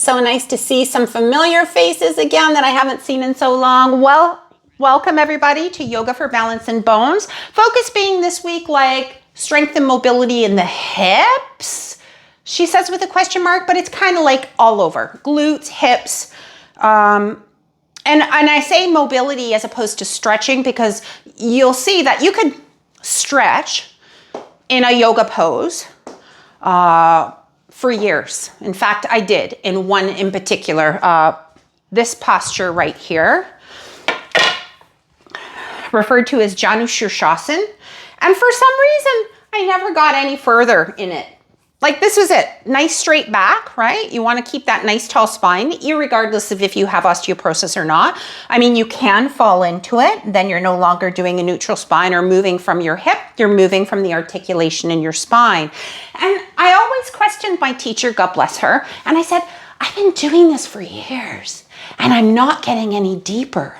So nice to see some familiar faces again that I haven't seen in so long. Well, welcome everybody to Yoga for Balance and Bones. Focus being this week like strength and mobility in the hips, she says with a question mark, but it's kind of like all over. Glutes, hips, and I say mobility as opposed to stretching because you'll see that you could stretch in a yoga pose for years. In fact, I did in one in particular, this posture right here, referred to as Janu Shirshasana. And for some reason, I never got any further in it. Like this was it, nice straight back, right? You want to keep that nice tall spine, irregardless of if you have osteoporosis or not. I mean, you can fall into it, then you're no longer doing a neutral spine or moving from your hip, you're moving from the articulation in your spine. And I always questioned my teacher, God bless her, and I said, I've been doing this for years and I'm not getting any deeper.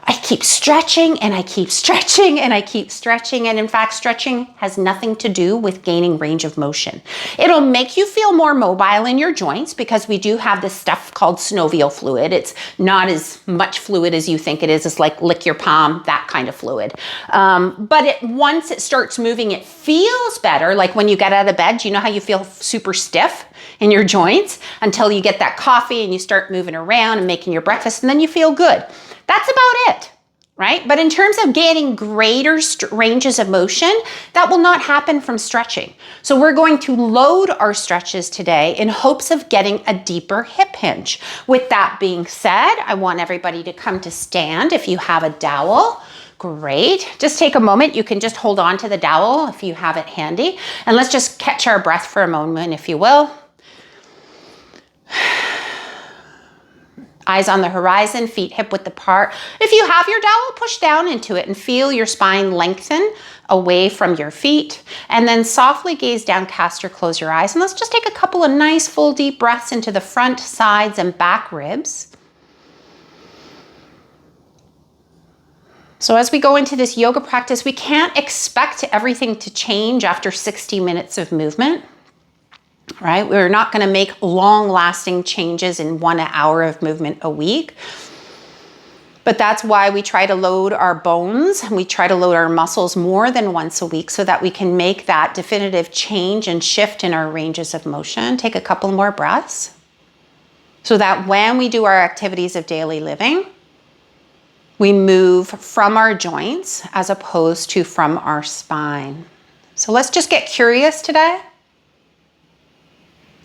I keep stretching and I keep stretching and I keep stretching. And in fact, stretching has nothing to do with gaining range of motion. It'll make you feel more mobile in your joints because we do have this stuff called synovial fluid. It's not as much fluid as you think it is. It's like lick your palm, that kind of fluid. But once it starts moving, it feels better. Like when you get out of bed, you know how you feel super stiff in your joints until you get that coffee and you start moving around and making your breakfast and then you feel good. That's about it, right? But in terms of getting greater ranges of motion, that will not happen from stretching. So we're going to load our stretches today in hopes of getting a deeper hip hinge. With that being said, I want everybody to come to stand if you have a dowel. Great. Just take a moment. You can just hold on to the dowel if you have it handy. And let's just catch our breath for a moment, if you will. Eyes on the horizon, feet hip width apart. If you have your dowel, push down into it and feel your spine lengthen away from your feet. And then softly gaze down, cast or close your eyes. And let's just take a couple of nice full deep breaths into the front, sides, and back ribs. So as we go into this yoga practice, we can't expect everything to change after 60 minutes of movement. Right? We're not going to make long-lasting changes in 1 hour of movement a week. But that's why we try to load our bones and we try to load our muscles more than once a week so that we can make that definitive change and shift in our ranges of motion. Take a couple more breaths so that when we do our activities of daily living, we move from our joints as opposed to from our spine. So let's just get curious today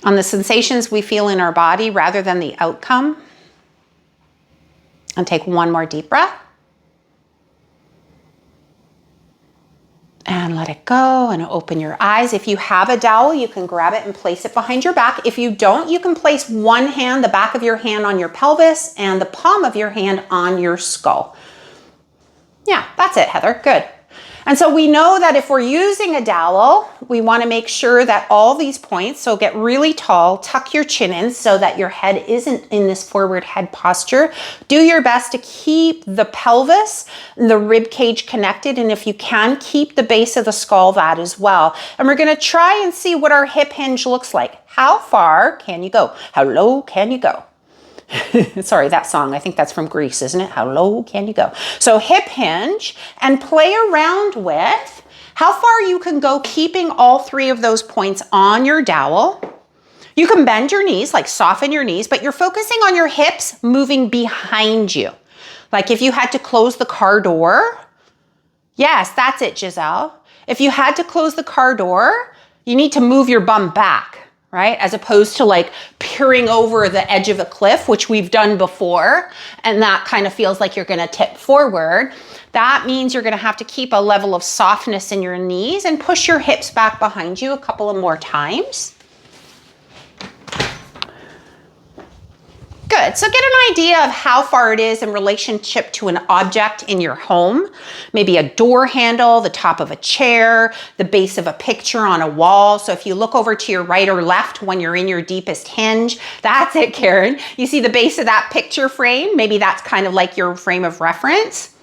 on the sensations we feel in our body rather than the outcome. And take one more deep breath. And let it go and open your eyes. If you have a dowel, you can grab it and place it behind your back. If you don't, you can place one hand, the back of your hand on your pelvis and the palm of your hand on your skull. Yeah, that's it, Heather. Good. And so we know that if we're using a dowel, we want to make sure that all these points, so get really tall, tuck your chin in so that your head isn't in this forward head posture. Do your best to keep the pelvis, the rib cage connected, and if you can, keep the base of the skull that as well. And we're going to try and see what our hip hinge looks like. How far can you go? How low can you go? Sorry, that song, I think that's from Greece, isn't it? How low can you go? So hip hinge and play around with how far you can go keeping all three of those points on your dowel. You can bend your knees, like soften your knees, but you're focusing on your hips moving behind you. Like if you had to close the car door. Yes, that's it, Giselle. If you had to close the car door, you need to move your bum back. Right? As opposed to like peering over the edge of a cliff, which we've done before, and that kind of feels like you're going to tip forward. That means you're going to have to keep a level of softness in your knees and push your hips back behind you a couple of more times. Good. So get an idea of how far it is in relationship to an object in your home. Maybe a door handle, the top of a chair, the base of a picture on a wall. So if you look over to your right or left when you're in your deepest hinge, that's it, Karen. You see the base of that picture frame? Maybe that's kind of like your frame of reference.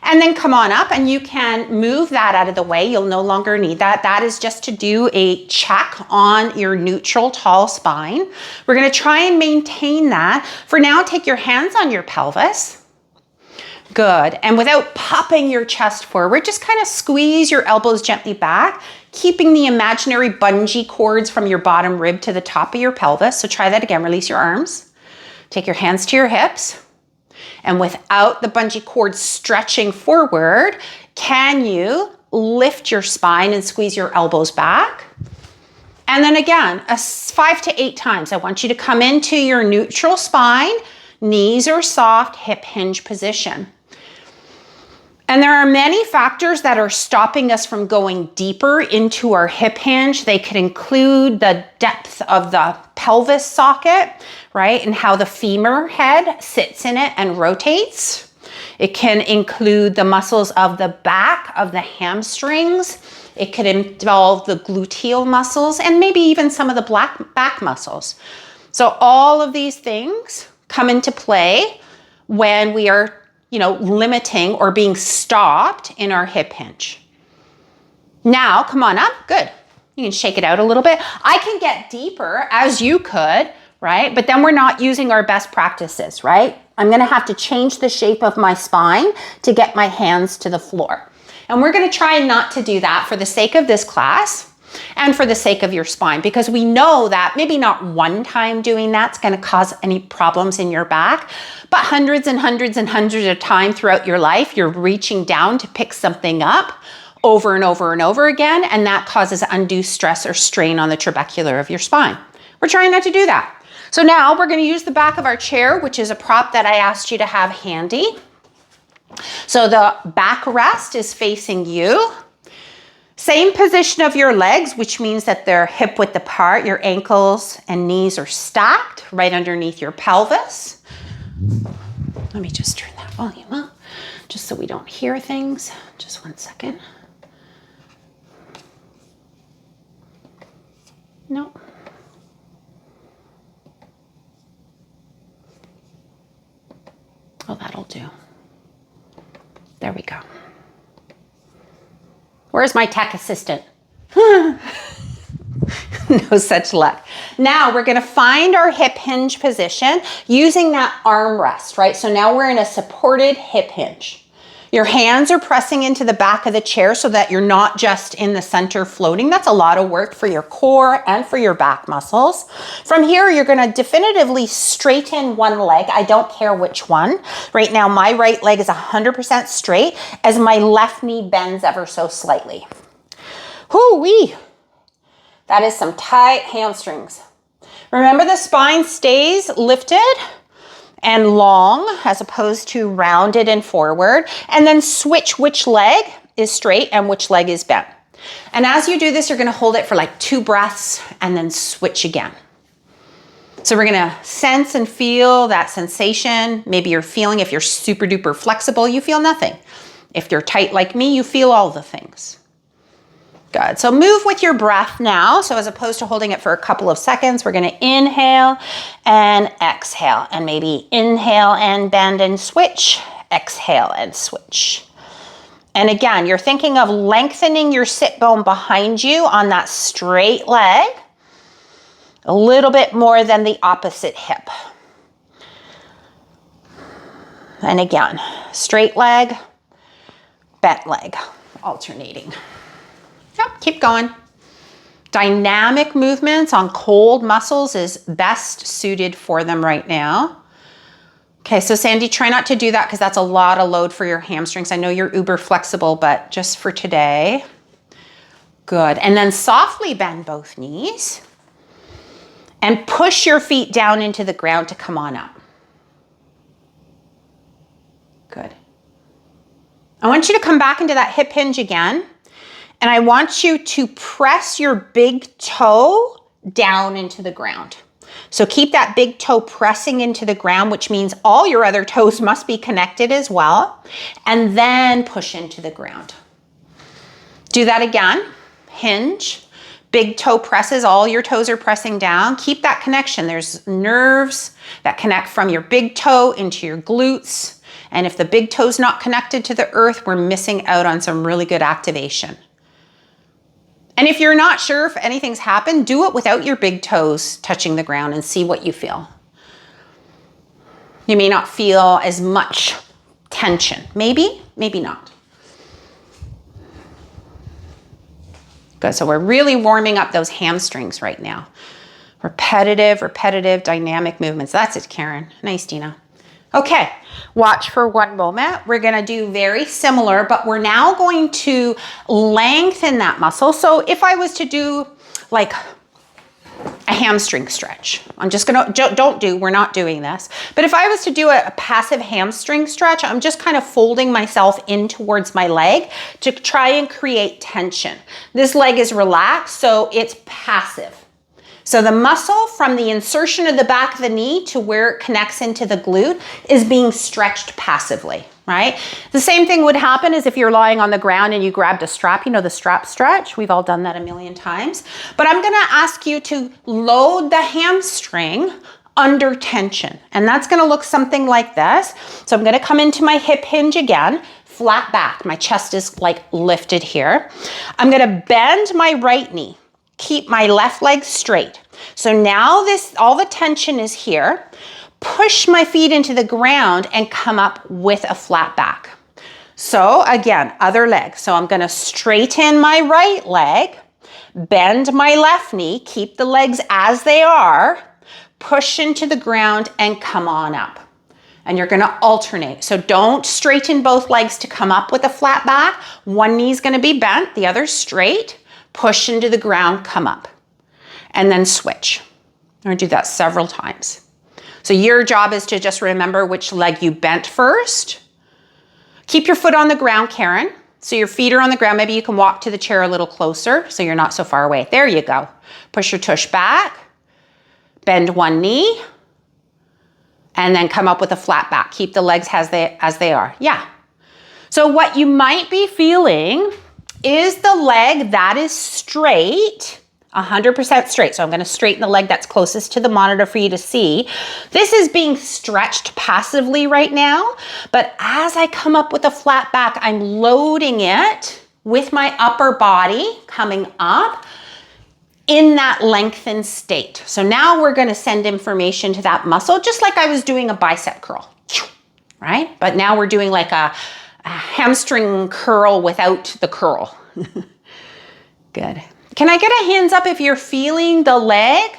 And then come on up and you can move that out of the way. You'll no longer need that. That is just to do a check on your neutral tall spine. We're gonna try and maintain that. For now, take your hands on your pelvis. Good. And without popping your chest forward, just kind of squeeze your elbows gently back, keeping the imaginary bungee cords from your bottom rib to the top of your pelvis. So try that again. Release your arms. Take your hands to your hips. And without the bungee cord stretching forward, can you lift your spine and squeeze your elbows back? And then again, 5 to 8 times. I want you to come into your neutral spine, knees are soft, hip hinge position. And there are many factors that are stopping us from going deeper into our hip hinge. They could include the depth of the pelvis socket, right? And how the femur head sits in it and rotates. It can include the muscles of the back of the hamstrings. It could involve the gluteal muscles and maybe even some of the back muscles. So all of these things come into play when we are limiting or being stopped in our hip hinge. Now, come on up. Good. You can shake it out a little bit. I can get deeper as you could, right? But then we're not using our best practices, right? I'm going to have to change the shape of my spine to get my hands to the floor. And we're going to try not to do that for the sake of this class and for the sake of your spine, because we know that maybe not one time doing that's going to cause any problems in your back, but hundreds and hundreds and hundreds of times throughout your life, you're reaching down to pick something up over and over and over again, and that causes undue stress or strain on the trabecular of your spine. We're trying not to do that. So now we're going to use the back of our chair, which is a prop that I asked you to have handy. So the backrest is facing you. Same position of your legs, which means that they're hip width apart. Your ankles and knees are stacked right underneath your pelvis. Let me just turn that volume up just so we don't hear things. Just 1 second. No. Oh, that'll do. There we go. Where's my tech assistant? No such luck. Now we're gonna find our hip hinge position using that arm rest, right? So now we're in a supported hip hinge. Your hands are pressing into the back of the chair so that you're not just in the center floating. That's a lot of work for your core and for your back muscles. From here, you're gonna definitively straighten one leg. I don't care which one. Right now, my right leg is 100% straight as my left knee bends ever so slightly. Hoo-wee. That is some tight hamstrings. Remember, the spine stays lifted and long as opposed to rounded and forward, and then switch which leg is straight and which leg is bent. And as you do this, you're gonna hold it for like 2 breaths and then switch again. So we're gonna sense and feel that sensation. Maybe you're feeling, if you're super duper flexible, you feel nothing. If you're tight like me, you feel all the things. Good. So move with your breath now. So as opposed to holding it for a couple of seconds, we're going to inhale and exhale, and maybe inhale and bend and switch, exhale and switch. And again, you're thinking of lengthening your sit bone behind you on that straight leg a little bit more than the opposite hip. And again, straight leg, bent leg, alternating. Yep, keep going. Dynamic movements on cold muscles is best suited for them right now. Okay, so Sandy, try not to do that because that's a lot of load for your hamstrings. I know you're uber flexible, but just for today. Good. And then softly bend both knees and push your feet down into the ground to come on up. Good. I want you to come back into that hip hinge again. And I want you to press your big toe down into the ground. So keep that big toe pressing into the ground, which means all your other toes must be connected as well. And then push into the ground. Do that again. Hinge. Big toe presses, all your toes are pressing down. Keep that connection. There's nerves that connect from your big toe into your glutes And if the big toe's not connected to the earth, we're missing out on some really good activation. And if you're not sure if anything's happened, do it without your big toes touching the ground and see what you feel. You may not feel as much tension. Maybe, maybe not. Good, so we're really warming up those hamstrings right now. Repetitive dynamic movements. That's it, Karen. Nice, Dina. Okay, watch for one moment. We're gonna do very similar, but we're now going to lengthen that muscle. So if I was to do like a hamstring stretch, I'm just gonna, we're not doing this. But if I was to do a passive hamstring stretch, I'm just kind of folding myself in towards my leg to try and create tension. This leg is relaxed, so it's passive. So the muscle from the insertion of the back of the knee to where it connects into the glute is being stretched passively, right? The same thing would happen as if you're lying on the ground and you grabbed a strap, you know, the strap stretch. We've all done that a million times. But I'm gonna ask you to load the hamstring under tension. And that's gonna look something like this. So I'm gonna come into my hip hinge again, flat back. My chest is like lifted here. I'm gonna bend my right knee. Keep my left leg straight. So now all the tension is here. Push my feet into the ground and come up with a flat back. So again, other leg. So I'm gonna straighten my right leg, bend my left knee, keep the legs as they are, push into the ground and come on up. And you're gonna alternate. So don't straighten both legs to come up with a flat back. One knee's gonna be bent, the other straight. Push into the ground, come up, and then switch. I'm gonna do that several times. So your job is to just remember which leg you bent first. Keep your foot on the ground, Karen. So your feet are on the ground. Maybe you can walk to the chair a little closer so you're not so far away. There you go. Push your tush back, bend one knee, and then come up with a flat back. Keep the legs as they are. Yeah. So what you might be feeling is the leg that is straight, 100% straight. So I'm gonna straighten the leg that's closest to the monitor for you to see. This is being stretched passively right now, but as I come up with a flat back, I'm loading it with my upper body coming up in that lengthened state. So now we're gonna send information to that muscle, just like I was doing a bicep curl, right? But now we're doing like a hamstring curl without the curl. Good. Can I get a hands up if you're feeling the leg,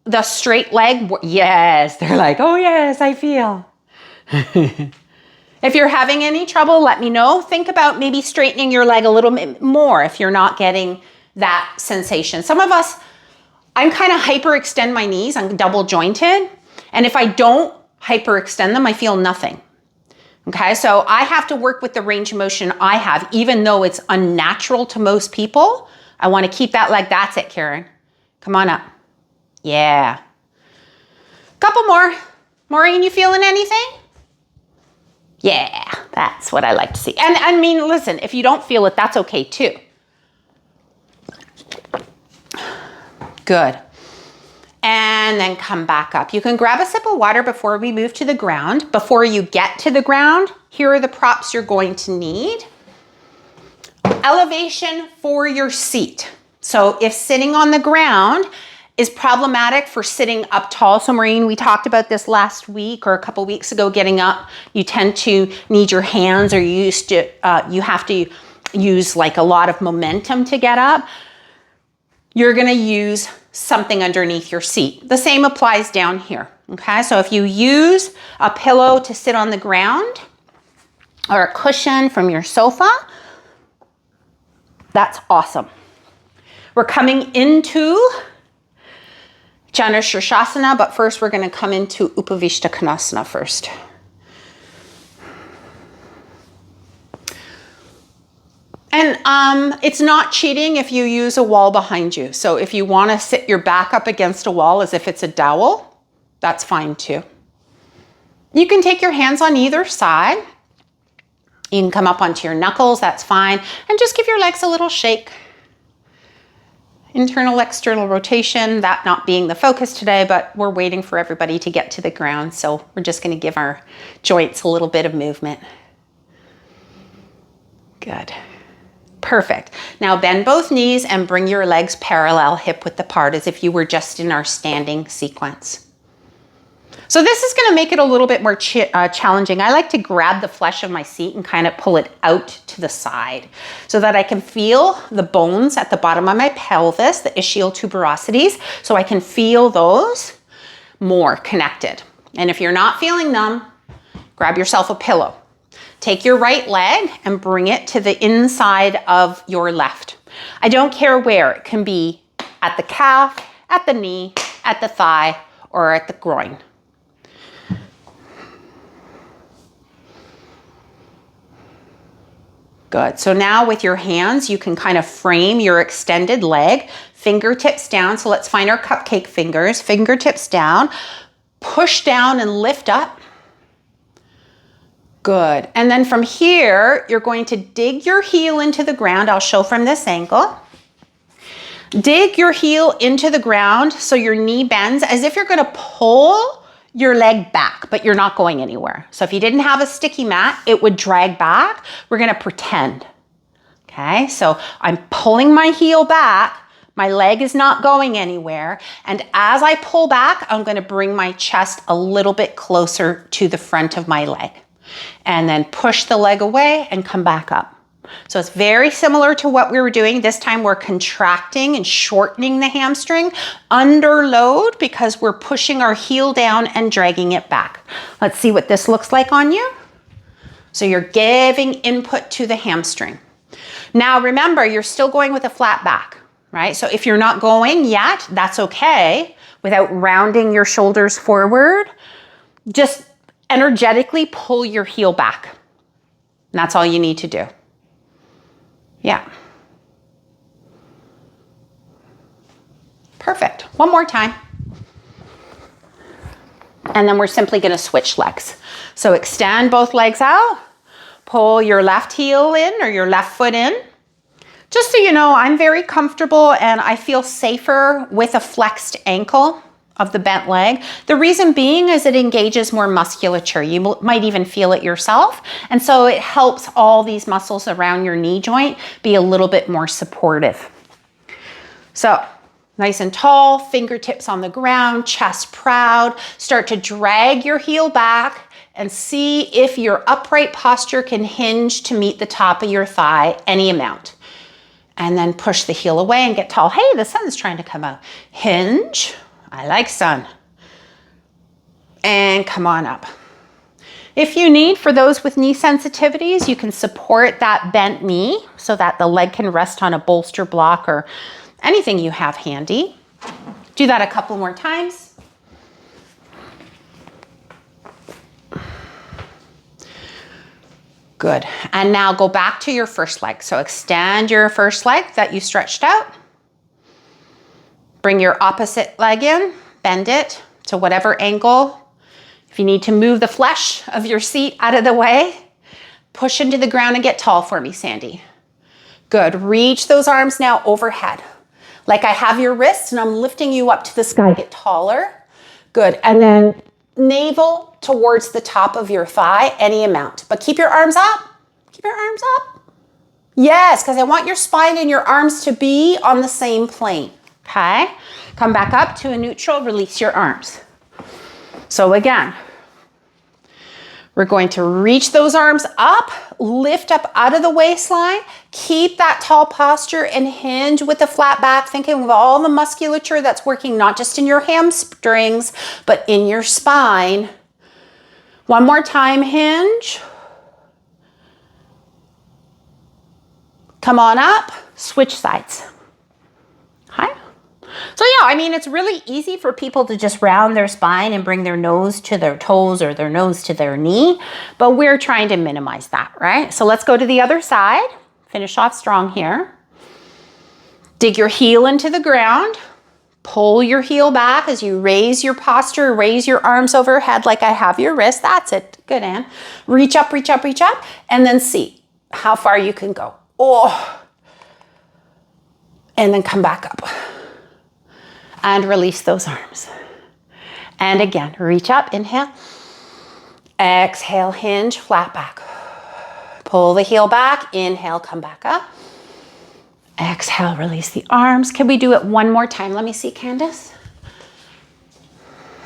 the straight leg? Yes, they're like, oh yes, I feel. If you're having any trouble, let me know. Think about maybe straightening your leg a little bit more if you're not getting that sensation. Some of us, I'm kind of hyperextend my knees. I'm double jointed. And if I don't hyperextend them, I feel nothing. Okay, so I have to work with the range of motion I have, even though it's unnatural to most people. I want to keep that leg. That's it, Karen. Come on up. Yeah. Couple more. Maureen, you feeling anything? Yeah, that's what I like to see. And I mean, listen, if you don't feel it, that's okay too. Good. And then come back up. You can grab a sip of water before we move to the ground. Before you get to the ground, here are the props you're going to need. Elevation for your seat. So if sitting on the ground is problematic for sitting up tall, so Maureen, we talked about this last week or a couple weeks ago, getting up, you tend to need your hands or you have to use like a lot of momentum to get up. You're gonna use something underneath your seat. The same applies down here, okay? So if you use a pillow to sit on the ground or a cushion from your sofa, that's awesome. We're coming into Janushrashasana, but first we're gonna come into Upavishta Konasana first. And it's not cheating if you use a wall behind you. So if you want to sit your back up against a wall as if it's a dowel, that's fine too. You can take your hands on either side. You can come up onto your knuckles, that's fine. And just give your legs a little shake. internal, external rotation, that not being the focus today, but we're waiting for everybody to get to the ground. So we're just going to give our joints a little bit of movement. Good. Perfect. Now bend both knees and bring your legs parallel, hip width apart, as if you were just in our standing sequence. So this is going to make it a little bit more challenging. I like to grab the flesh of my seat and kind of pull it out to the side so that I can feel the bones at the bottom of my pelvis, the ischial tuberosities, so I can feel those more connected. And if you're not feeling them, grab yourself a pillow. Take your right leg and bring it to the inside of your left. I don't care where. It can be at the calf, at the knee, at the thigh, or at the groin. Good. So now with your hands, you can kind of frame your extended leg, fingertips down. So let's find our cupcake fingers, fingertips down, push down and lift up. Good. And then from here, you're going to dig your heel into the ground. I'll show from this angle. Dig your heel into the ground so your knee bends as if you're going to pull your leg back, but you're not going anywhere. So if you didn't have a sticky mat, it would drag back. We're going to pretend. Okay, so I'm pulling my heel back. My leg is not going anywhere. And as I pull back, I'm going to bring my chest a little bit closer to the front of my leg. And then push the leg away and come back up. So it's very similar to what we were doing. This time we're contracting and shortening the hamstring under load because we're pushing our heel down and dragging it back. Let's see what this looks like on you. So you're giving input to the hamstring. Now remember, you're still going with a flat back, right? So if you're not going yet, that's okay. Without rounding your shoulders forward, just energetically pull your heel back. And that's all you need to do. Yeah. Perfect. One more time. And then we're simply going to switch legs. So extend both legs out. Pull your left heel in or your left foot in. Just so you know, I'm very comfortable and I feel safer with a flexed ankle of the bent leg. The reason being is it engages more musculature. You might even feel it yourself. And so it helps all these muscles around your knee joint be a little bit more supportive. So nice and tall, fingertips on the ground, chest proud. Start to drag your heel back and see if your upright posture can hinge to meet the top of your thigh, any amount. And then push the heel away and get tall. Hey, the sun's trying to come out. Hinge. I like sun. And come on up. If you need, for those with knee sensitivities, you can support that bent knee so that the leg can rest on a bolster block or anything you have handy. Do that a couple more times. Good. And now go back to your first leg. So extend your first leg that you stretched out. Bring your opposite leg in, bend it to whatever angle. If you need to move the flesh of your seat out of the way, push into the ground and get tall for me, Sandy. Good. Reach those arms now overhead. Like I have your wrists and I'm lifting you up to the sky. Get taller. Good. And then navel towards the top of your thigh, any amount. But keep your arms up. Keep your arms up. Yes, because I want your spine and your arms to be on the same plane. Okay, come back up to a neutral, release your arms. So again, we're going to reach those arms up, lift up out of the waistline, keep that tall posture and hinge with the flat back, thinking of all the musculature that's working not just in your hamstrings, but in your spine. One more time, hinge. Come on up, switch sides. Okay. So yeah, I mean, it's really easy for people to just round their spine and bring their nose to their toes or their nose to their knee, but we're trying to minimize that, right? So let's go to the other side. Finish off strong here. Dig your heel into the ground. Pull your heel back as you raise your posture, raise your arms overhead like I have your wrist. That's it. Good, Anne. Reach up, reach up, reach up, and then see how far you can go. Oh. And then come back up. And release those arms. And again, reach up, inhale. Exhale, hinge, flat back. Pull the heel back, inhale, come back up. Exhale, release the arms. Can we do it one more time? Let me see, Candace.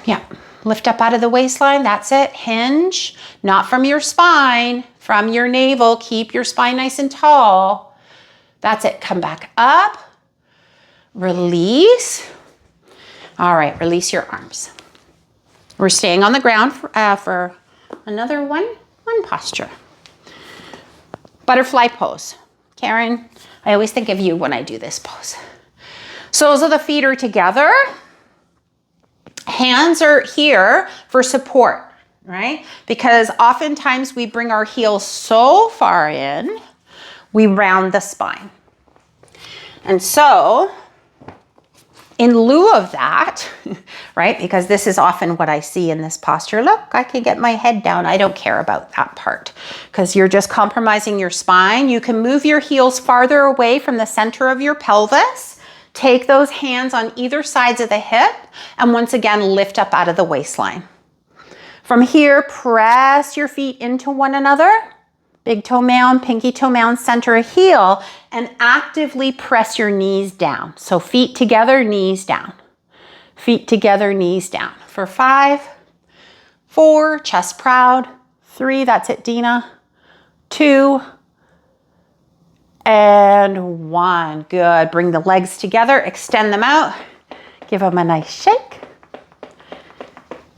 Yeah, lift up out of the waistline, that's it. Hinge, not from your spine, from your navel. Keep your spine nice and tall. That's it, come back up. Release. All right, release your arms. We're staying on the ground for another one posture. Butterfly pose. Karen, I always think of you when I do this pose. Soles of the feet are together. Hands are here for support, right? Because oftentimes we bring our heels so far in, we round the spine. And so, in lieu of that, right, because this is often what I see in this posture. Look, I can get my head down. I don't care about that part because you're just compromising your spine. You can move your heels farther away from the center of your pelvis. Take those hands on either sides of the hip and once again, lift up out of the waistline. From here, press your feet into one another. Big toe mound, pinky toe mound, center a heel, and actively press your knees down. So feet together, knees down. Feet together, knees down. For 5, 4, chest proud. 3, that's it, Dina. 2, and 1. Good. Bring the legs together, extend them out. Give them a nice shake.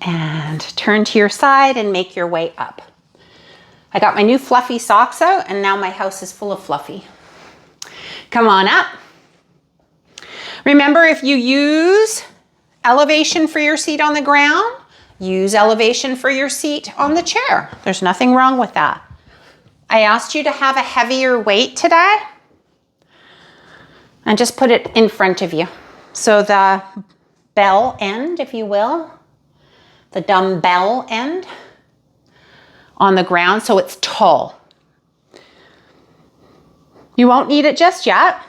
And turn to your side and make your way up. I got my new fluffy socks out and now my house is full of fluffy. Come on up. Remember, if you use elevation for your seat on the ground, use elevation for your seat on the chair. There's nothing wrong with that. I asked you to have a heavier weight today and just put it in front of you. So the bell end, if you will, the dumbbell end, on the ground so it's tall. You won't need it just yet.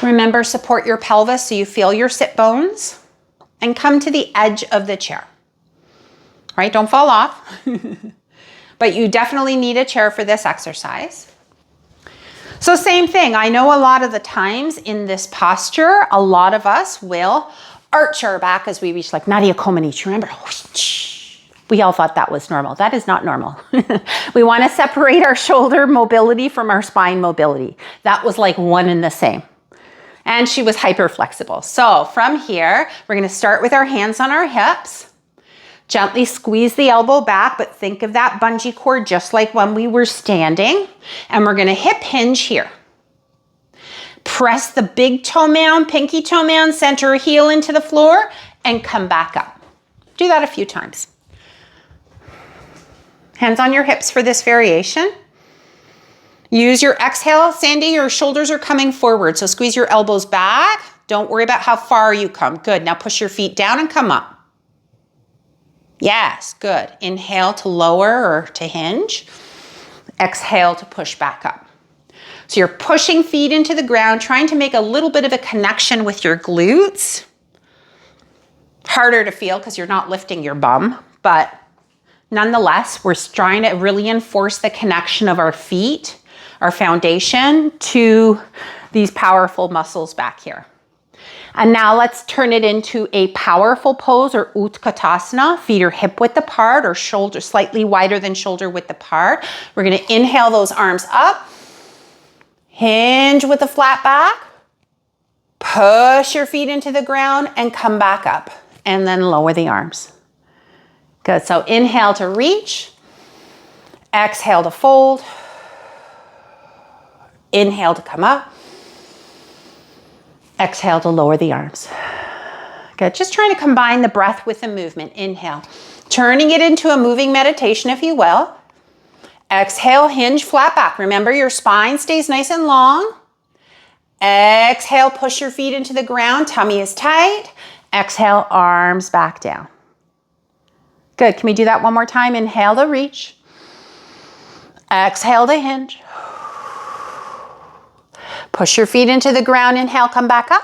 Remember, support your pelvis so you feel your sit bones and come to the edge of the chair. Right? Don't fall off. But you definitely need a chair for this exercise. So same thing. I know a lot of the times in this posture, a lot of us will arch our back as we reach, like Nadia Comaneci, remember? We all thought that was normal. That is not normal. We want to separate our shoulder mobility from our spine mobility. That was like one and the same. And she was hyper flexible. So from here, we're going to start with our hands on our hips. Gently squeeze the elbow back, but think of that bungee cord just like when we were standing. And we're going to hip hinge here. Press the big toe mound, pinky toe mound, center a heel into the floor, and come back up. Do that a few times. Hands on your hips for this variation. Use your exhale. Sandy, your shoulders are coming forward, so squeeze your elbows back. Don't worry about how far you come. Good. Now push your feet down and come up. Yes, good. Inhale to lower or to hinge. Exhale to push back up. So you're pushing feet into the ground, trying to make a little bit of a connection with your glutes. Harder to feel because you're not lifting your bum, but nonetheless, we're trying to really enforce the connection of our feet, our foundation, to these powerful muscles back here. And now let's turn it into a powerful pose, or Utkatasana. Feet are hip width apart or shoulder slightly wider than shoulder width apart. We're going to inhale those arms up. Hinge with a flat back. Push your feet into the ground and come back up. And then lower the arms. Good. So inhale to reach. Exhale to fold. Inhale to come up. Exhale to lower the arms. Good. Just trying to combine the breath with the movement. Inhale. Turning it into a moving meditation, if you will. Exhale, hinge, flat back. Remember, your spine stays nice and long. Exhale, push your feet into the ground. Tummy is tight. Exhale, arms back down. Good. Can we do that one more time? Inhale to reach. Exhale to hinge. Push your feet into the ground. Inhale, come back up.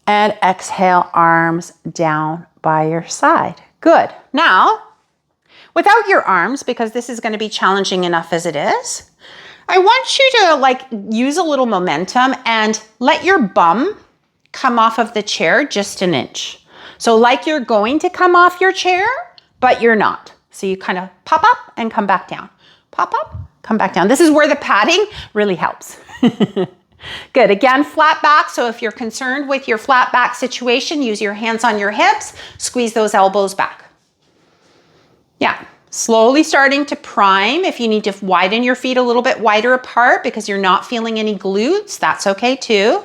And exhale, arms down by your side. Good. Now, without your arms, because this is going to be challenging enough as it is, I want you to use a little momentum and let your bum come off of the chair just an inch. So like you're going to come off your chair, but you're not. So you kind of pop up and come back down. Pop up, come back down. This is where the padding really helps. Good. Again, flat back. So if you're concerned with your flat back situation, use your hands on your hips, squeeze those elbows back. Yeah. Slowly starting to prime. If you need to widen your feet a little bit wider apart because you're not feeling any glutes, that's okay too.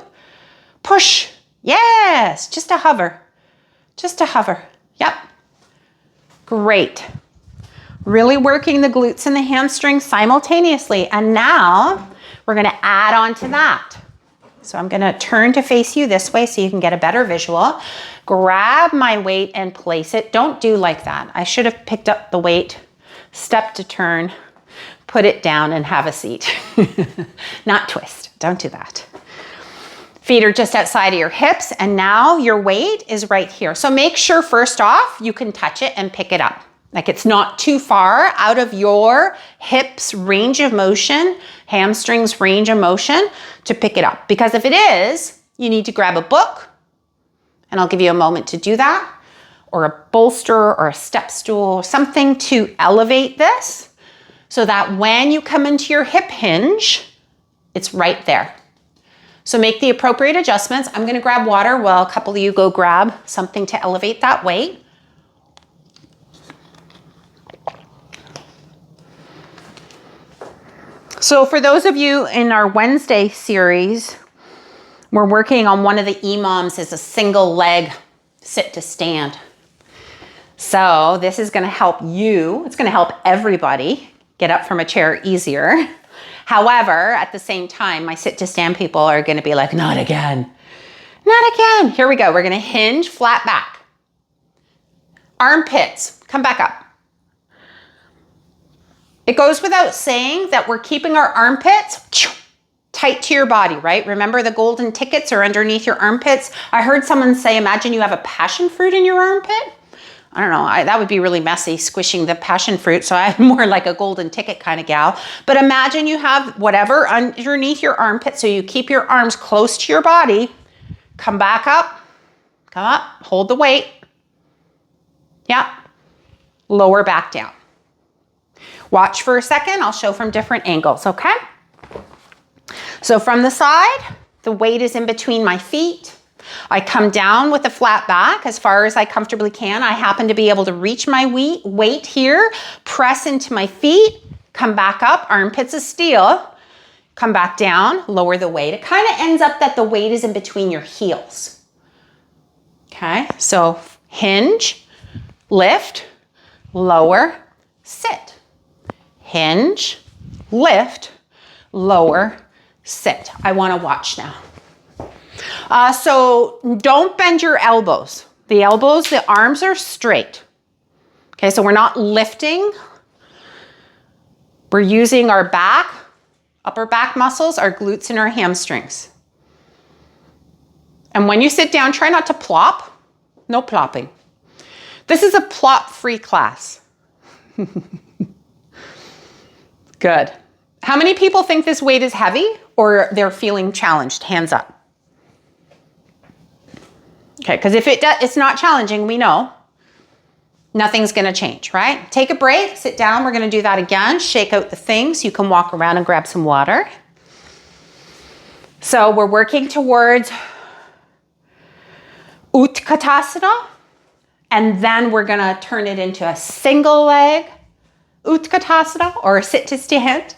Push. Yes. Just a hover. Just a hover. Yep. Great. Really working the glutes and the hamstrings simultaneously. And now we're going to add on to that. So I'm going to turn to face you this way so you can get a better visual. Grab my weight and place it. Don't do like that. I should have picked up the weight, step to turn, put it down and have a seat. Not twist. Don't do that. Feet are just outside of your hips and now your weight is right here. So make sure first off, you can touch it and pick it up. Like it's not too far out of your hips range of motion, hamstrings range of motion to pick it up. Because if it is, you need to grab a book, and I'll give you a moment to do that, or a bolster or a step stool, something to elevate this so that when you come into your hip hinge, it's right there. So make the appropriate adjustments. I'm going to grab water while a couple of you go grab something to elevate that weight. So for those of you in our Wednesday series, we're working on one of the EMOMs as a single leg sit to stand. So this is going to help you. It's going to help everybody get up from a chair easier. However, at the same time, my sit to stand people are going to be like, not again. Not again. Here we go. We're going to hinge flat back. Armpits, come back up. It goes without saying that we're keeping our armpits tight to your body, right? Remember the golden tickets are underneath your armpits. I heard someone say, imagine you have a passion fruit in your armpit. I don't know, that would be really messy, squishing the passion fruit. So I'm more like a golden ticket kind of gal. But imagine you have whatever underneath your armpit. So you keep your arms close to your body. Come back up, come up, hold the weight. Yeah, lower back down. Watch for a second, I'll show from different angles, okay? So from the side, the weight is in between my feet. I come down with a flat back as far as I comfortably can. I happen to be able to reach my weight here, press into my feet, come back up, armpits of steel, come back down, lower the weight. It kind of ends up that the weight is in between your heels. Okay, so hinge, lift, lower, sit. Hinge, lift, lower, sit. I want to watch now. So don't bend your elbows. The elbows, the arms are straight. Okay, so we're not lifting. We're using our back, upper back muscles, our glutes and our hamstrings. And when you sit down, try not to plop. No plopping. This is a plop-free class. Good. How many people think this weight is heavy or they're feeling challenged? Hands up. Okay, because if it's not challenging, we know nothing's going to change, right? Take a break, sit down. We're going to do that again. Shake out the things. You can walk around and grab some water. So we're working towards Utkatasana, and then we're going to turn it into a single leg Utkatasana or a sit to stand.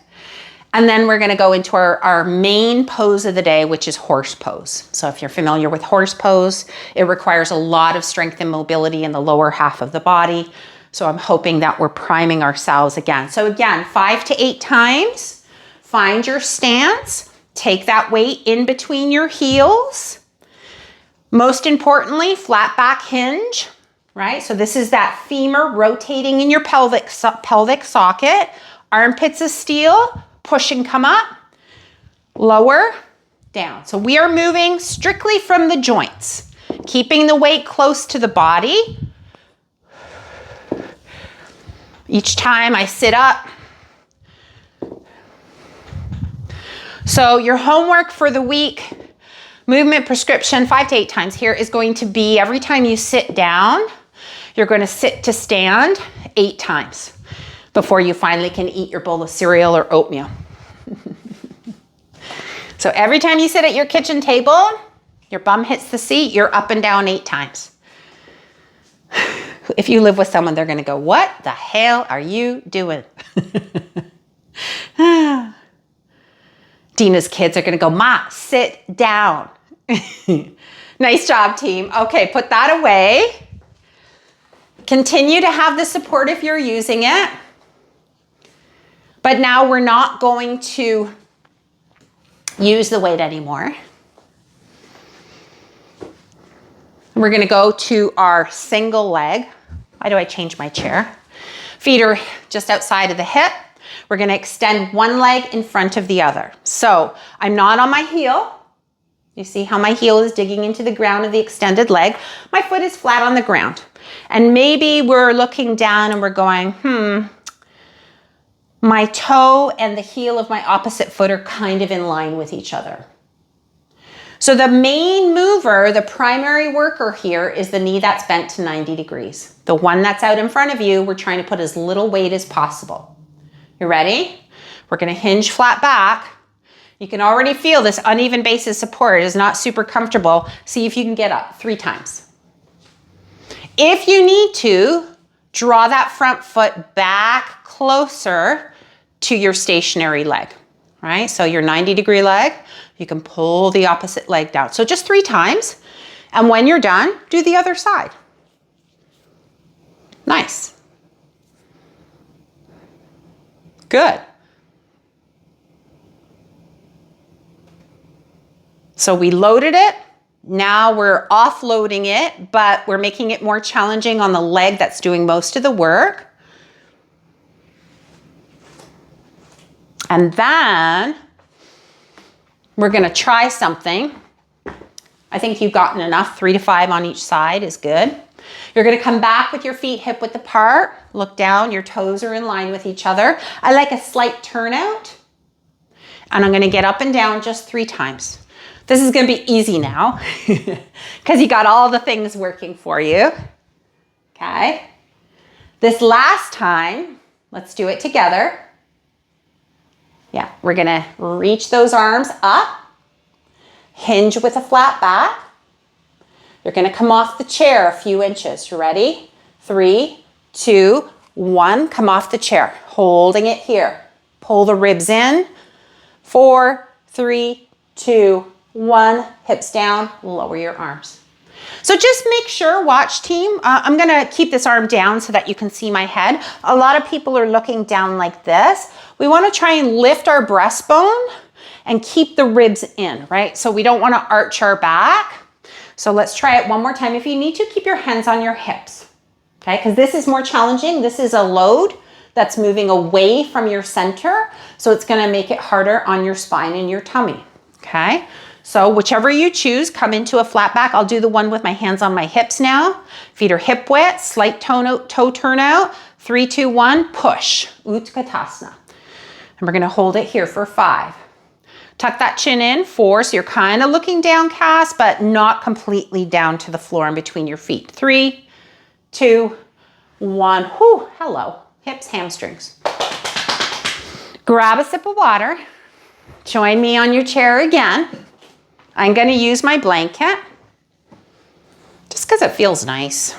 And then we're going to go into our main pose of the day, which is horse pose. So if you're familiar with horse pose, it requires a lot of strength and mobility in the lower half of the body. So I'm hoping that we're priming ourselves again. So again, 5 to 8 times, find your stance, take that weight in between your heels. Most importantly, flat back hinge, right? So this is that femur rotating in your pelvic socket, armpits of steel, push and come up, lower, down. So we are moving strictly from the joints, keeping the weight close to the body. Each time I sit up. So your homework for the week, movement prescription 5 to 8 times here, is going to be every time you sit down, you're going to sit to stand 8 times before you finally can eat your bowl of cereal or oatmeal. So every time you sit at your kitchen table, your bum hits the seat, you're up and down 8 times. If you live with someone, they're going to go, what the hell are you doing? Dina's kids are going to go, Ma, sit down. Nice job, team. Okay, put that away. Continue to have the support if you're using it. But now we're not going to use the weight anymore. We're going to go to our single leg. Why do I change my chair? Feet are just outside of the hip. We're going to extend one leg in front of the other. So I'm not on my heel. You see how my heel is digging into the ground of the extended leg. My foot is flat on the ground. And maybe we're looking down and we're going, my toe and the heel of my opposite foot are kind of in line with each other. So the main mover, the primary worker here, is the knee that's bent to 90 degrees. The one that's out in front of you, we're trying to put as little weight as possible. You ready? We're going to hinge flat back. You can already feel this uneven base of support is not super comfortable. See if you can get up 3 times. If you need to, draw that front foot back closer to your stationary leg, right? So your 90-degree leg, you can pull the opposite leg down. So just 3 times. And when you're done, do the other side. Nice. Good. So we loaded it. Now we're offloading it, but we're making it more challenging on the leg that's doing most of the work. And then we're going to try something. I think you've gotten enough. 3 to 5 on each side is good. You're going to come back with your feet hip width apart. Look down. Your toes are in line with each other. I like a slight turnout. And I'm going to get up and down just 3 times. This is going to be easy now because you got all the things working for you. Okay. This last time, let's do it together. Yeah, we're going to reach those arms up, hinge with a flat back. You're going to come off the chair a few inches. You ready? 3, 2, 1. Come off the chair, holding it here. Pull the ribs in. 4, 3, 2, 1. Hips down, lower your arms. So just make sure, watch team, I'm going to keep this arm down so that you can see my head. A lot of people are looking down like this. We want to try and lift our breastbone and keep the ribs in, right? So we don't want to arch our back. So let's try it one more time. If you need to, keep your hands on your hips, okay? Because this is more challenging. This is a load that's moving away from your center. So it's going to make it harder on your spine and your tummy, okay? So whichever you choose, come into a flat back. I'll do the one with my hands on my hips now. Feet are hip width, slight toe turnout. 3, 2, 1, push. Utkatasana. And we're going to hold it here for 5. Tuck that chin in. 4, so you're kind of looking downcast, but not completely down to the floor in between your feet. 3, 2, 1. Whew, hello. Hips, hamstrings. Grab a sip of water. Join me on your chair again. I'm going to use my blanket just because it feels nice.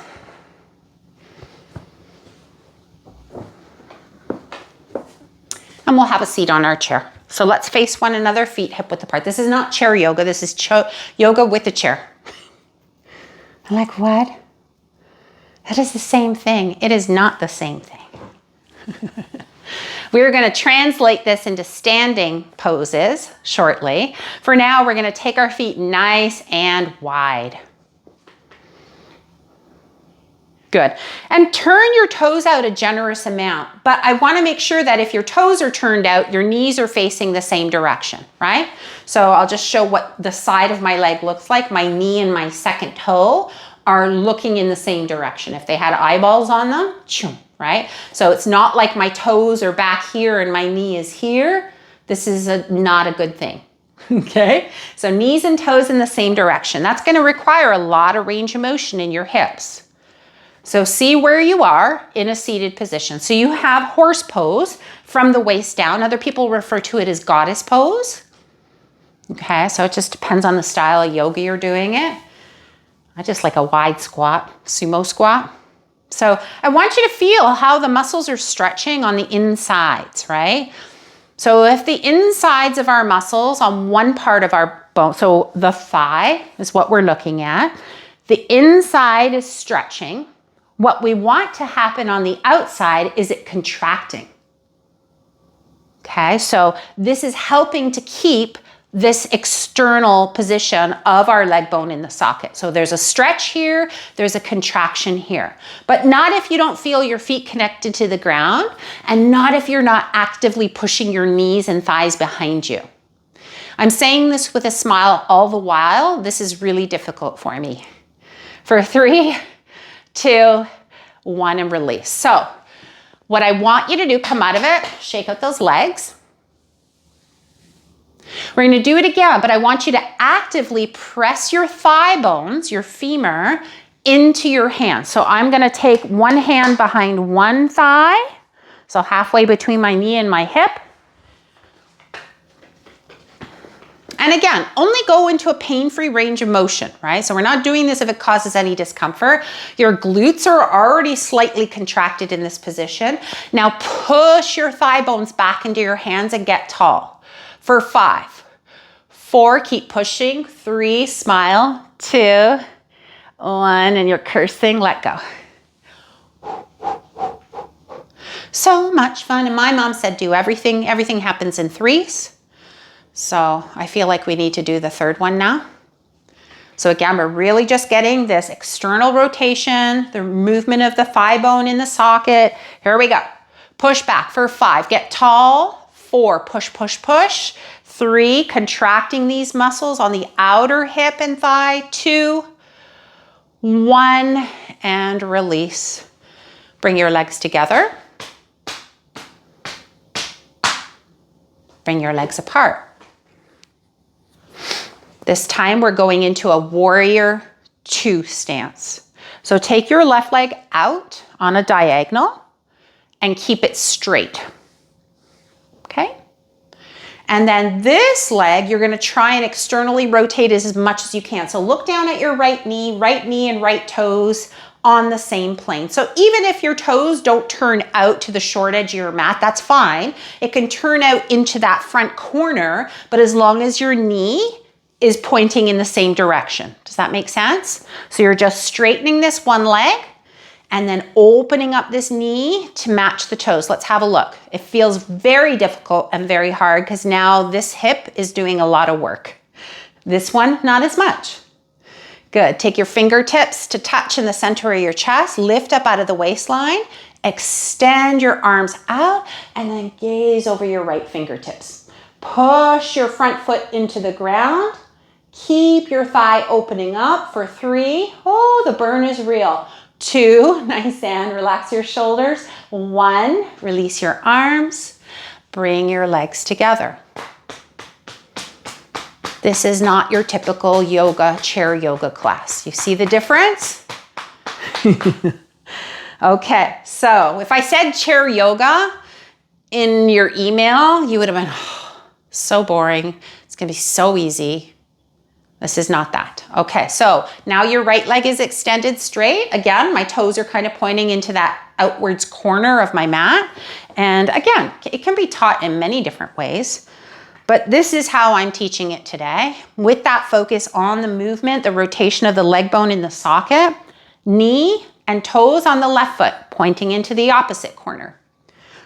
And we'll have a seat on our chair. So let's face one another, feet hip width apart. This is not chair yoga. This is yoga with a chair. I'm like, what? That is the same thing. It is not the same thing. We're going to translate this into standing poses shortly. For now, we're going to take our feet nice and wide. Good. And turn your toes out a generous amount. But I want to make sure that if your toes are turned out, your knees are facing the same direction, right? So I'll just show what the side of my leg looks like. My knee and my second toe are looking in the same direction. If they had eyeballs on them, right? So it's not like my toes are back here and my knee is here. This is not a good thing. Okay, so knees and toes in the same direction. That's going to require a lot of range of motion in your hips. So see where you are in a seated position. So you have horse pose from the waist down. Other people refer to it as goddess pose. Okay, so it just depends on the style of yoga you're doing it. I just like a wide squat, sumo squat. So I want you to feel how the muscles are stretching on the insides, right? So if the insides of our muscles on one part of our bone, so the thigh is what we're looking at, the inside is stretching. What we want to happen on the outside is it contracting. Okay, so this is helping to keep this external position of our leg bone in the socket. So there's a stretch here, there's a contraction here, but not if you don't feel your feet connected to the ground, and not if you're not actively pushing your knees and thighs behind you. I'm saying this with a smile all the while. This is really difficult for me. For 3, 2, 1, and release. So what I want you to do, come out of it, shake out those legs. We're going to do it again, but I want you to actively press your thigh bones, your femur, into your hands. So I'm going to take one hand behind one thigh, so halfway between my knee and my hip. And again, only go into a pain-free range of motion, right? So we're not doing this if it causes any discomfort. Your glutes are already slightly contracted in this position. Now push your thigh bones back into your hands and get tall. For 5, 4, keep pushing. 3, smile. 2, 1, and you're cursing, let go. So much fun. And my mom said do everything. Everything happens in 3s. So I feel like we need to do the 3rd one now. So again, we're really just getting this external rotation, the movement of the thigh bone in the socket. Here we go. Push back for 5, get tall. 4, push, push, push. 3, contracting these muscles on the outer hip and thigh. 2, 1, and release. Bring your legs together. Bring your legs apart. This time we're going into a warrior 2 stance. So take your left leg out on a diagonal and keep it straight. Okay? And then this leg, you're going to try and externally rotate as much as you can. So look down at your right knee and right toes on the same plane. So even if your toes don't turn out to the short edge of your mat, that's fine. It can turn out into that front corner, but as long as your knee is pointing in the same direction. Does that make sense? So you're just straightening this one leg and then opening up this knee to match the toes. Let's have a look. It feels very difficult and very hard because now this hip is doing a lot of work. This one, not as much. Good. Take your fingertips to touch in the center of your chest, lift up out of the waistline, extend your arms out, and then gaze over your right fingertips. Push your front foot into the ground. Keep your thigh opening up for 3. Oh, the burn is real. 2, nice and relax your shoulders. 1, release your arms. Bring your legs together. This is not your typical yoga, chair yoga class. You see the difference? Okay, so if I said chair yoga in your email, you would have been, oh, so boring. It's gonna be so easy. This is not that. Okay, so now your right leg is extended straight. Again, my toes are kind of pointing into that outwards corner of my mat. And again, it can be taught in many different ways, but this is how I'm teaching it today. With that focus on the movement, the rotation of the leg bone in the socket, knee and toes on the left foot, pointing into the opposite corner.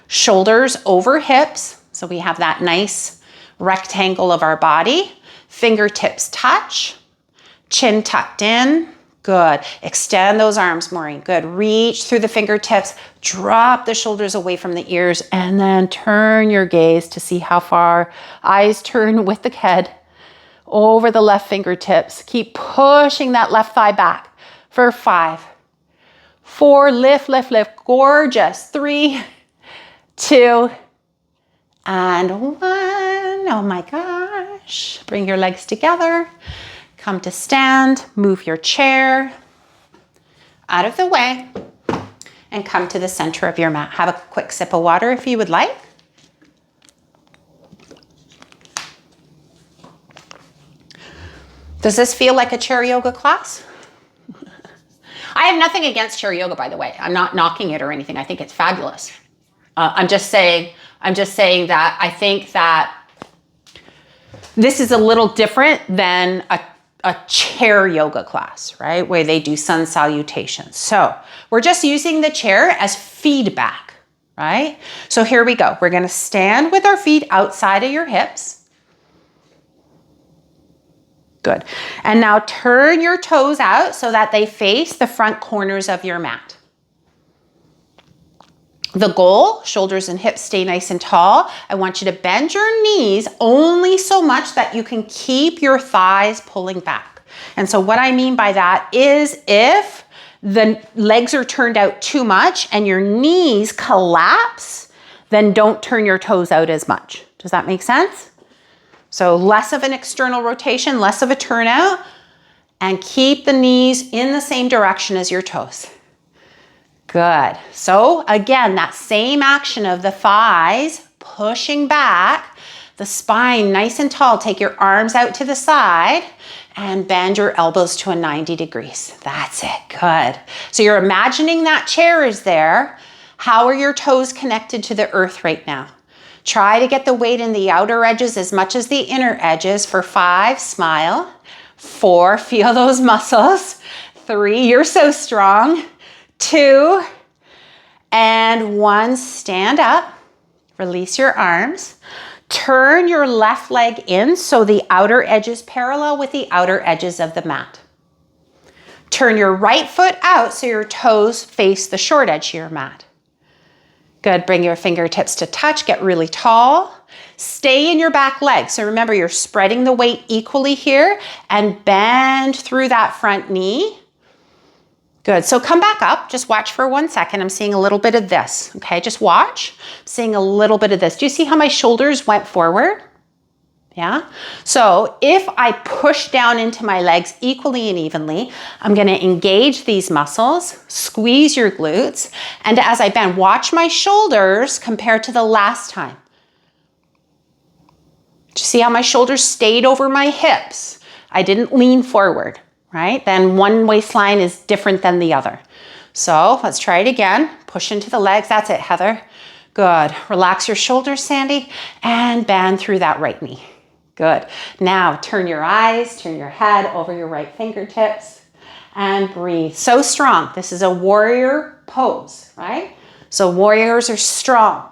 Shoulders over hips, so we have that nice rectangle of our body. Fingertips touch, chin tucked in. Good. Extend those arms, Maureen. Good. Reach through the fingertips. Drop the shoulders away from the ears and then turn your gaze to see how far. Eyes turn with the head over the left fingertips. Keep pushing that left thigh back for 5, 4, lift, lift, lift. Gorgeous. 3, 2, and 1. Oh my gosh. Bring your legs together. Come to stand, move your chair out of the way, and come to the center of your mat. Have a quick sip of water if you would like. Does this feel like a chair yoga class? I have nothing against chair yoga, by the way. I'm not knocking it or anything. I think it's fabulous. I'm just saying that I think that this is a little different than a chair yoga class, right? Where they do sun salutations. So we're just using the chair as feedback, right? So here we go. We're gonna stand with our feet outside of your hips. Good. And now turn your toes out so that they face the front corners of your mat. The goal, shoulders and hips stay nice and tall. I want you to bend your knees only so much that you can keep your thighs pulling back. And so what I mean by that is if the legs are turned out too much and your knees collapse, then don't turn your toes out as much. Does that make sense? So less of an external rotation, less of a turnout, and keep the knees in the same direction as your toes. Good. So again, that same action of the thighs pushing back, the spine nice and tall. Take your arms out to the side and bend your elbows to a 90 degrees. That's it. Good. So you're imagining that chair is there. How are your toes connected to the earth right now? Try to get the weight in the outer edges as much as the inner edges. For 5, smile. 4, feel those muscles. 3, you're so strong. 2, and 1, stand up, release your arms, turn your left leg in so the outer edge is parallel with the outer edges of the mat. Turn your right foot out so your toes face the short edge of your mat. Good, bring your fingertips to touch, get really tall. Stay in your back leg. So remember, you're spreading the weight equally here and bend through that front knee. Good, so come back up, just watch for 1 second. I'm seeing a little bit of this, okay? Just watch, I'm seeing a little bit of this. Do you see how my shoulders went forward? Yeah? So if I push down into my legs equally and evenly, I'm gonna engage these muscles, squeeze your glutes, and as I bend, watch my shoulders compared to the last time. Do you see how my shoulders stayed over my hips? I didn't lean forward. Right? Then one waistline is different than the other. So let's try it again. Push into the legs. That's it, Heather. Good. Relax your shoulders, Sandy, and bend through that right knee. Good. Now turn your eyes, turn your head over your right fingertips and breathe. So strong. This is a warrior pose, right? So warriors are strong.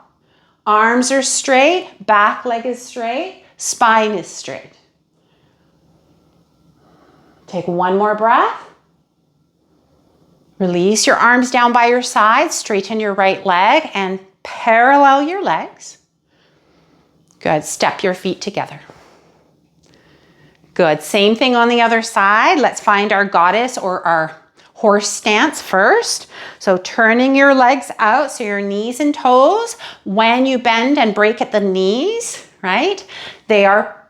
Arms are straight, back leg is straight, spine is straight. Take 1 more breath. Release your arms down by your sides, straighten your right leg and parallel your legs. Good, step your feet together. Good, same thing on the other side. Let's find our goddess or our horse stance first. So turning your legs out, so your knees and toes, when you bend and break at the knees, right? They are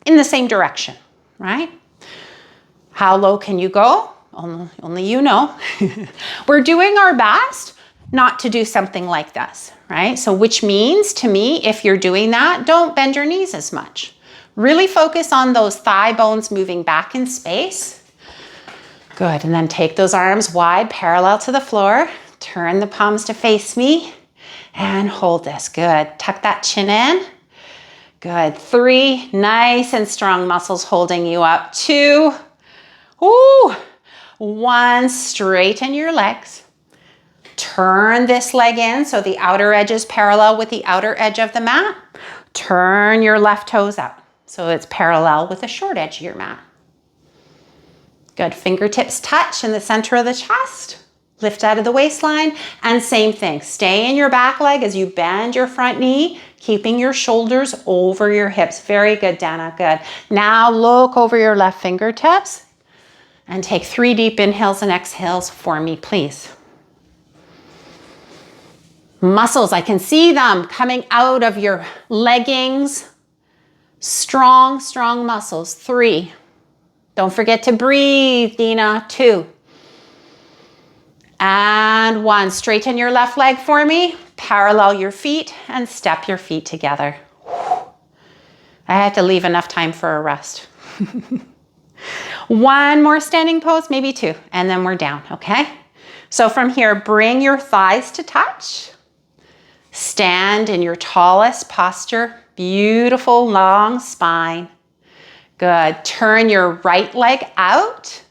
in the same direction, right? How low can you go? Only you know. We're doing our best not to do something like this, right? So which means to me, if you're doing that, don't bend your knees as much. Really focus on those thigh bones moving back in space. Good, and then take those arms wide, parallel to the floor. Turn the palms to face me and hold this. Good, tuck that chin in. Good, 3, nice and strong muscles holding you up. 2, ooh, 1, straighten your legs. Turn this leg in so the outer edge is parallel with the outer edge of the mat. Turn your left toes out so it's parallel with the short edge of your mat. Good. Fingertips touch in the center of the chest. Lift out of the waistline. And same thing. Stay in your back leg as you bend your front knee, keeping your shoulders over your hips. Very good, Dana. Good. Now look over your left fingertips and take 3 deep inhales and exhales for me, please. Muscles, I can see them coming out of your leggings. Strong, strong muscles. 3. Don't forget to breathe, Dina. 2. And 1. Straighten your left leg for me. Parallel your feet and step your feet together. I had to leave enough time for a rest. 1 more standing pose, maybe 2, and then we're down, okay? So from here, bring your thighs to touch. Stand in your tallest posture. Beautiful long spine. Good. Turn your right leg out.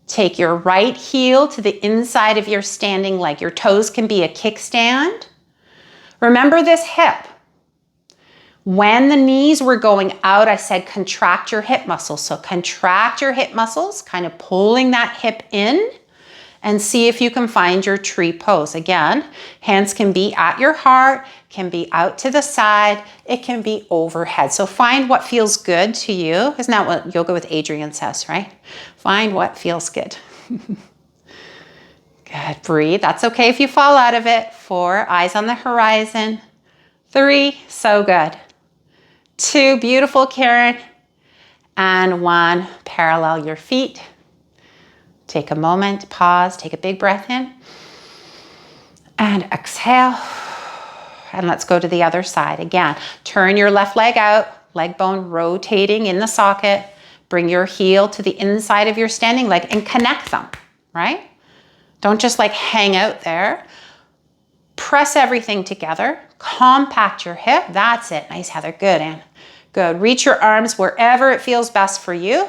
Take your right heel to the inside of your standing leg. Your toes can be a kickstand. Remember this hip. When the knees were going out, I said contract your hip muscles. So contract your hip muscles, kind of pulling that hip in, and see if you can find your tree pose. Again, hands can be at your heart, can be out to the side, it can be overhead. So find what feels good to you. Isn't that what Yoga with Adriene says, right? Find what feels good. Good, breathe. That's okay if you fall out of it. 4, eyes on the horizon. 3, so good. 2, beautiful, Karen. And 1, parallel your feet. Take a moment, pause, take a big breath in. And exhale. And let's go to the other side. Again, turn your left leg out, leg bone rotating in the socket. Bring your heel to the inside of your standing leg and connect them, right? Don't just like hang out there. Press everything together. Compact your hip. That's it. Nice, Heather. Good, Anne. Good. Reach your arms wherever it feels best for you.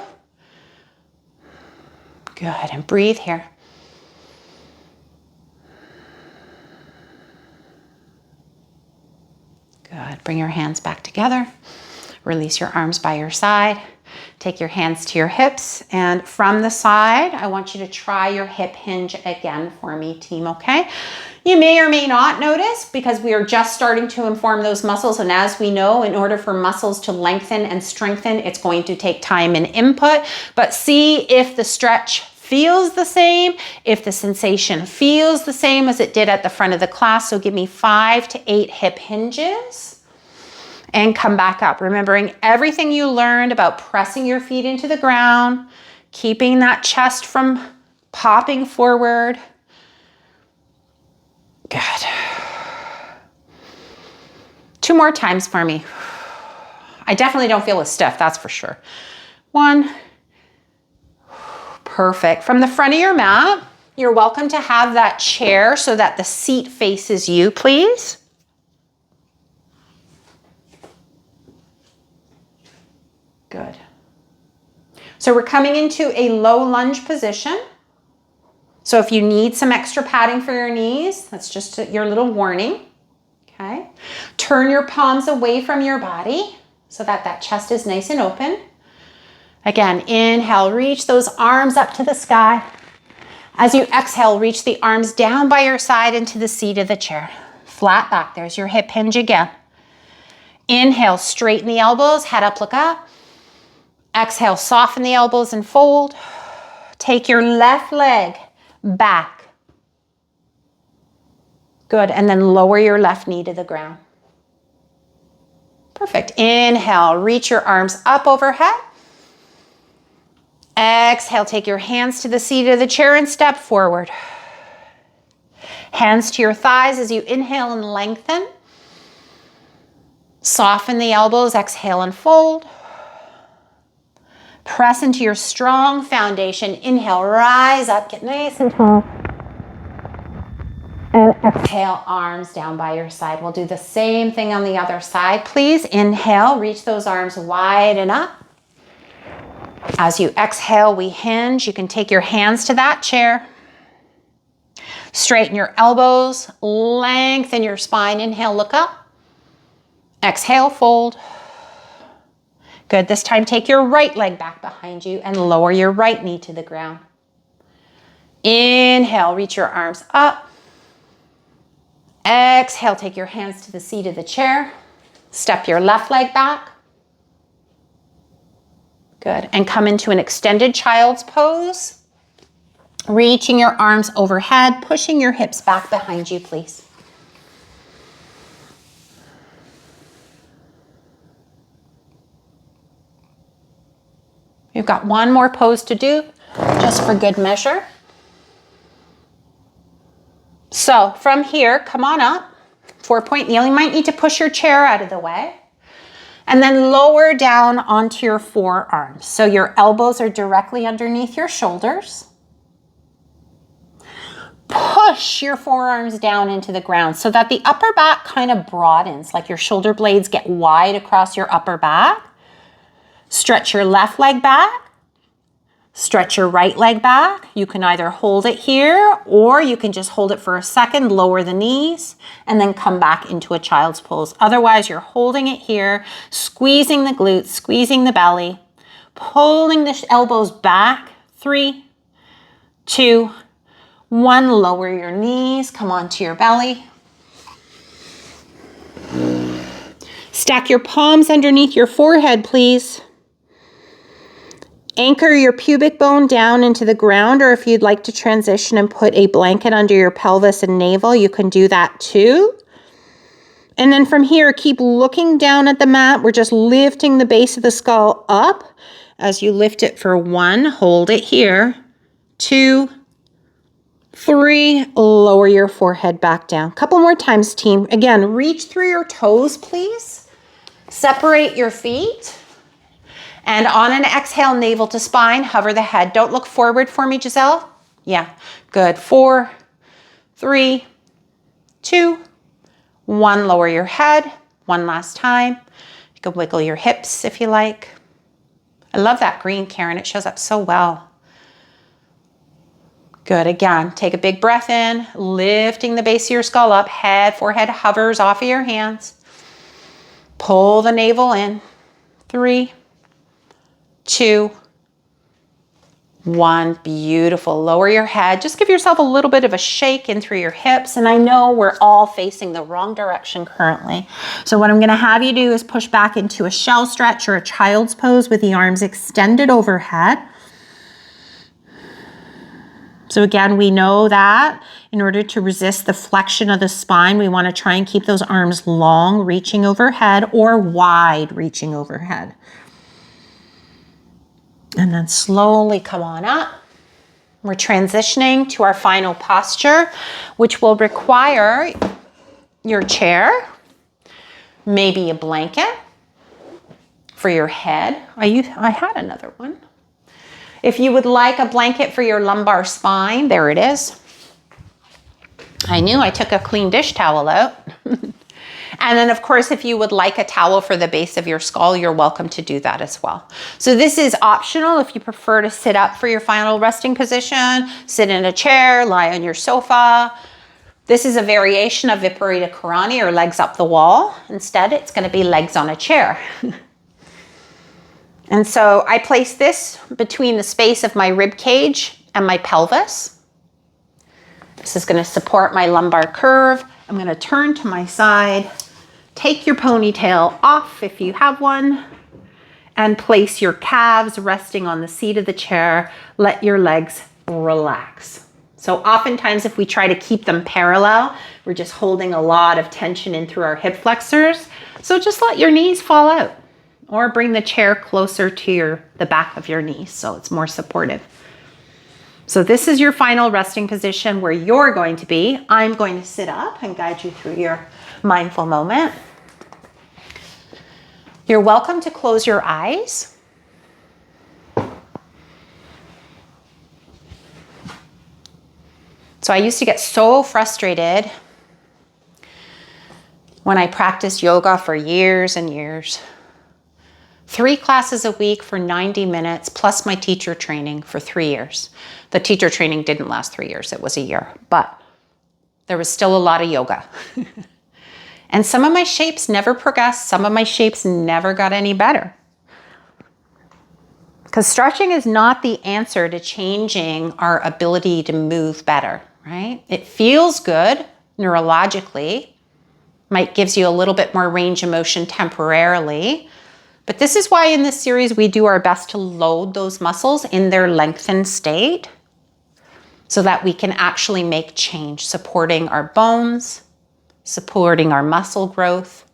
Good. And breathe here. Good. Bring your hands back together. Release your arms by your side. Take your hands to your hips. And from the side, I want you to try your hip hinge again for me, team, okay? You may or may not notice because we are just starting to inform those muscles. And as we know, in order for muscles to lengthen and strengthen, it's going to take time and input. But see if the stretch feels the same, if the sensation feels the same as it did at the front of the class. So give me 5 to 8 hip hinges and come back up. Remembering everything you learned about pressing your feet into the ground, keeping that chest from popping forward. Good. 2 more times for me. I definitely don't feel as stiff, that's for sure. 1. Perfect. From the front of your mat, you're welcome to have that chair so that the seat faces you, please. Good. So we're coming into a low lunge position. So if you need some extra padding for your knees, that's just your little warning. Okay. Turn your palms away from your body so that that chest is nice and open. Again, inhale, reach those arms up to the sky. As you exhale, reach the arms down by your side into the seat of the chair. Flat back, there's your hip hinge again. Inhale, straighten the elbows, head up, look up. Exhale, soften the elbows and fold. Take your left leg back. Good, and then lower your left knee to the ground. Perfect. Inhale, reach your arms up overhead. Exhale, take your hands to the seat of the chair and step forward. Hands to your thighs as you inhale and lengthen. Soften the elbows, exhale and fold. Press into your strong foundation. Inhale, rise up, get nice and tall. And exhale, arms down by your side. We'll do the same thing on the other side. Please inhale, reach those arms wide and up. As you exhale, we hinge. You can take your hands to that chair. Straighten your elbows, lengthen your spine. Inhale, look up. Exhale, fold. Good. This time, take your right leg back behind you and lower your right knee to the ground. Inhale, reach your arms up. Exhale, take your hands to the seat of the chair. Step your left leg back. Good. And come into an extended child's pose. Reaching your arms overhead, pushing your hips back behind you, please. You've got one more pose to do, just for good measure. So from here, come on up. 4-point kneel. You might need to push your chair out of the way. And then lower down onto your forearms. So your elbows are directly underneath your shoulders. Push your forearms down into the ground so that the upper back kind of broadens, like your shoulder blades get wide across your upper back. Stretch your left leg back. Stretch your right leg back. You can either hold it here or you can just hold it for a second, lower the knees, and then come back into a child's pose. Otherwise, you're holding it here, squeezing the glutes, squeezing the belly, pulling the elbows back. 3, 2, 1. Lower your knees, come onto your belly. Stack your palms underneath your forehead, please. Anchor your pubic bone down into the ground, or if you'd like to transition and put a blanket under your pelvis and navel, you can do that too. And then from here, keep looking down at the mat. We're just lifting the base of the skull up. As you lift it for 1, hold it here. 2, 3, lower your forehead back down. Couple more times, team. Again, reach through your toes, please. Separate your feet. And on an exhale, navel to spine, hover the head. Don't look forward for me, Giselle. Yeah, good. 4, 3, 2, 1. Lower your head. One last time. You can wiggle your hips if you like. I love that green, Karen. It shows up so well. Good. Again, take a big breath in, lifting the base of your skull up. Head, forehead hovers off of your hands. Pull the navel in. 3, 2, 1. Beautiful. Lower your head. Just give yourself a little bit of a shake in through your hips. And I know we're all facing the wrong direction currently. So what I'm going to have you do is push back into a shell stretch or a child's pose with the arms extended overhead. So again, we know that in order to resist the flexion of the spine, we want to try and keep those arms long, reaching overhead, or wide, reaching overhead. And then slowly come on up. We're transitioning to our final posture, which will require your chair, maybe a blanket for your head. I had another one. If you would like a blanket for your lumbar spine, there it is. I knew I took a clean dish towel out. And then, of course, if you would like a towel for the base of your skull, you're welcome to do that as well. So this is optional if you prefer to sit up for your final resting position, sit in a chair, lie on your sofa. This is a variation of Viparita Karani, or legs up the wall. Instead, it's going to be legs on a chair. And so I place this between the space of my rib cage and my pelvis. This is going to support my lumbar curve. I'm going to turn to my side, take your ponytail off if you have one, and place your calves resting on the seat of the chair. Let your legs relax. So oftentimes if we try to keep them parallel, we're just holding a lot of tension in through our hip flexors. So just let your knees fall out, or bring the chair closer to the back of your knees so it's more supportive. So this is your final resting position where you're going to be. I'm going to sit up and guide you through your mindful moment. You're welcome to close your eyes. So I used to get so frustrated when I practiced yoga for years and years. 3 classes a week for 90 minutes, plus my teacher training for 3 years. The teacher training didn't last 3 years, it was a year, but there was still a lot of yoga. And some of my shapes never progressed, some of my shapes never got any better. Because stretching is not the answer to changing our ability to move better, right? It feels good neurologically, might gives you a little bit more range of motion temporarily. But this is why in this series we do our best to load those muscles in their lengthened state so that we can actually make change, supporting our bones, supporting our muscle growth.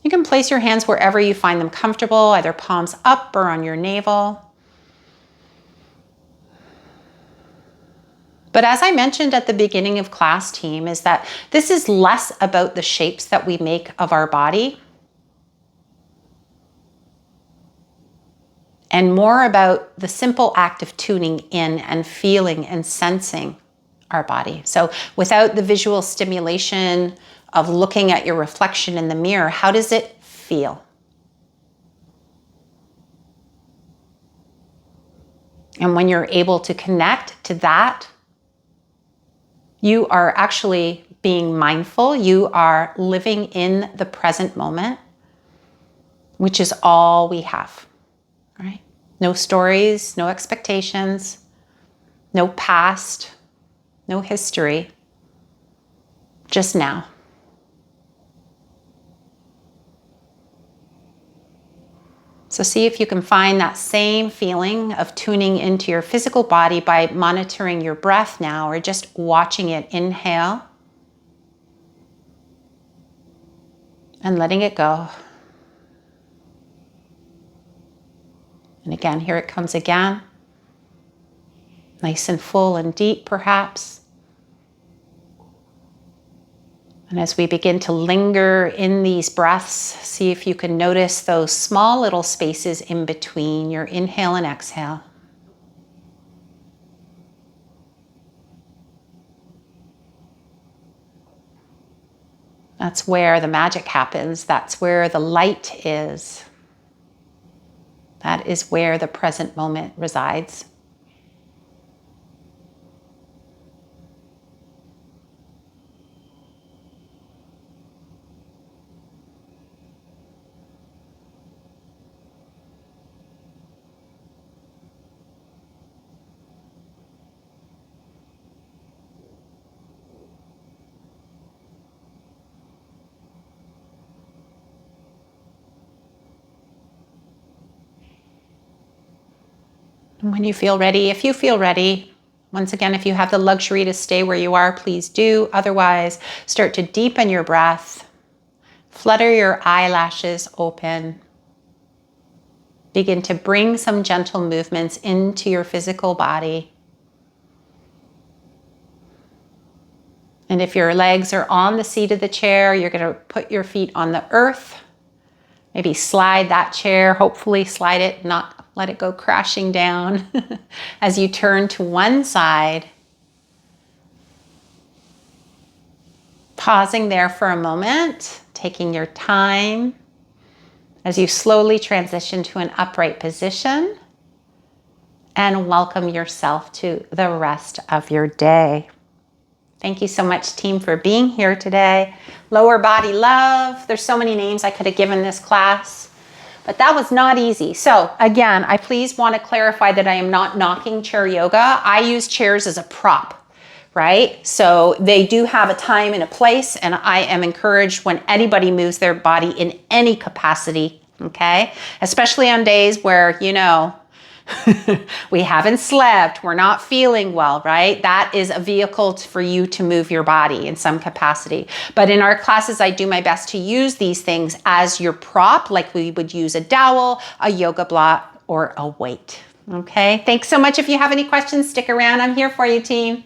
You can place your hands wherever you find them comfortable, either palms up or on your navel. But as I mentioned at the beginning of class, team, is that this is less about the shapes that we make of our body and more about the simple act of tuning in and feeling and sensing our body. So without the visual stimulation of looking at your reflection in the mirror, how does it feel? And when you're able to connect to that, you are actually being mindful. You are living in the present moment, which is all we have, right? No stories, no expectations, no past, no history, just now. So see if you can find that same feeling of tuning into your physical body by monitoring your breath now, or just watching it inhale and letting it go. And again, here it comes again. Nice and full and deep, perhaps. And as we begin to linger in these breaths, see if you can notice those small little spaces in between your inhale and exhale. That's where the magic happens. That's where the light is. That is where the present moment resides. And when you feel ready, if you feel ready, once again, if you have the luxury to stay where you are, please do. Otherwise, start to deepen your breath. Flutter your eyelashes open. Begin to bring some gentle movements into your physical body. And if your legs are on the seat of the chair, you're going to put your feet on the earth. Maybe slide that chair, hopefully slide it, not let it go crashing down as you turn to one side. Pausing there for a moment, taking your time as you slowly transition to an upright position and welcome yourself to the rest of your day. Thank you so much, team, for being here today. Lower body love. There's so many names I could have given this class, but that was not easy. So again, I please want to clarify that I am not knocking chair yoga. I use chairs as a prop, right? So they do have a time and a place, and I am encouraged when anybody moves their body in any capacity, okay? Especially on days where, you know, we haven't slept, we're not feeling well, right? That is a vehicle for you to move your body in some capacity. But in our classes, I do my best to use these things as your prop, like we would use a dowel, a yoga block, or a weight. Okay, thanks so much. If you have any questions, stick around. I'm here for you, team.